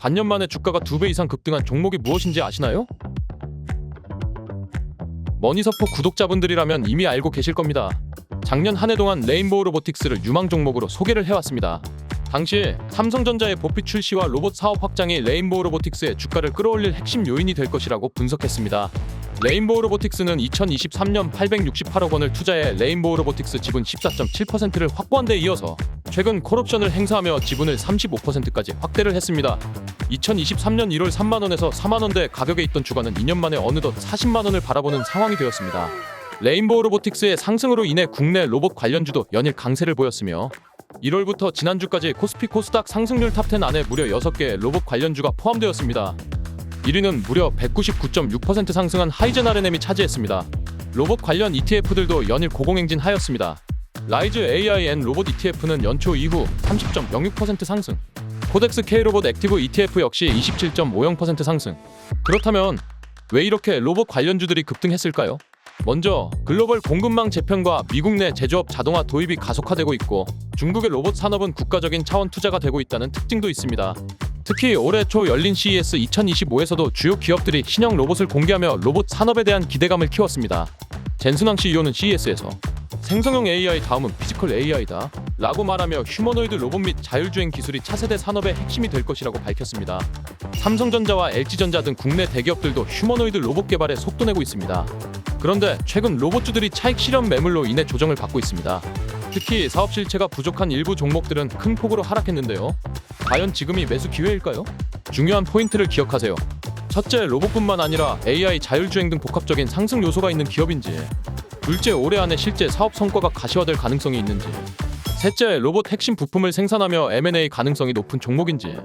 반년 만에 주가가 2배 이상 급등한 종목이 무엇인지 아시나요? 머니서포 구독자분들이라면 이미 알고 계실 겁니다. 작년 한 해 동안 레인보우 로보틱스를 유망 종목으로 소개를 해왔습니다. 당시 삼성전자의 보피 출시와 로봇 사업 확장이 레인보우 로보틱스의 주가를 끌어올릴 핵심 요인이 될 것이라고 분석했습니다. 레인보우 로보틱스는 2023년 868억 원을 투자해 레인보우 로보틱스 지분 14.7%를 확보한 데 이어서 최근 콜옵션을 행사하며 지분을 35%까지 확대를 했습니다. 2023년 1월 3만원에서 4만원대 가격에 있던 주가는 2년 만에 어느덧 40만원을 바라보는 상황이 되었습니다. 레인보우 로보틱스의 상승으로 인해 국내 로봇 관련주도 연일 강세를 보였으며 1월부터 지난주까지 코스피 코스닥 상승률 탑10 안에 무려 6개의 로봇 관련주가 포함되었습니다. 1위는 무려 199.6% 상승한 하이젠 R&M이 차지했습니다. 로봇 관련 ETF들도 연일 고공행진하였습니다. 라이즈 AI 앤 로봇 ETF는 연초 이후 30.06% 상승, 코덱스 K로봇 액티브 ETF 역시 27.50% 상승. 그렇다면 왜 이렇게 로봇 관련주들이 급등했을까요? 먼저 글로벌 공급망 재편과 미국 내 제조업 자동화 도입이 가속화되고 있고 중국의 로봇 산업은 국가적인 차원 투자가 되고 있다는 특징도 있습니다. 특히 올해 초 열린 CES 2025에서도 주요 기업들이 신형 로봇을 공개하며 로봇 산업에 대한 기대감을 키웠습니다. 젠순왕 CEO는 CES에서 생성형 AI 다음은 피지컬 AI다 라고 말하며 휴머노이드 로봇 및 자율주행 기술이 차세대 산업의 핵심이 될 것이라고 밝혔습니다. 삼성전자와 LG전자 등 국내 대기업들도 휴머노이드 로봇 개발에 속도 내고 있습니다. 그런데 최근 로봇주들이 차익 실현 매물로 인해 조정을 받고 있습니다. 특히 사업 실체가 부족한 일부 종목들은 큰 폭으로 하락했는데요. 과연 지금이 매수 기회일까요? 중요한 포인트를 기억하세요. 첫째, 로봇뿐만 아니라 AI, 자율주행 등 복합적인 상승 요소가 있는 기업인지, 둘째, 올해 안에 실제 사업 성과가 가시화될 가능성이 있는지, 셋째, 로봇 핵심 부품을 생산하며 M&A 가능성이 높은 종목인지,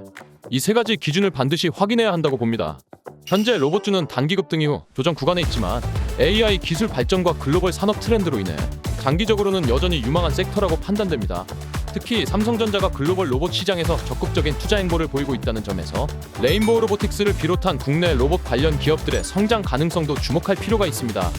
이 세 가지 기준을 반드시 확인해야 한다고 봅니다. 현재 로봇주는 단기 급등 이후 조정 구간에 있지만 AI 기술 발전과 글로벌 산업 트렌드로 인해 장기적으로는 여전히 유망한 섹터라고 판단됩니다. 특히 삼성전자가 글로벌 로봇 시장에서 적극적인 투자 행보를 보이고 있다는 점에서 레인보우 로보틱스를 비롯한 국내 로봇 관련 기업들의 성장 가능성도 주목할 필요가 있습니다.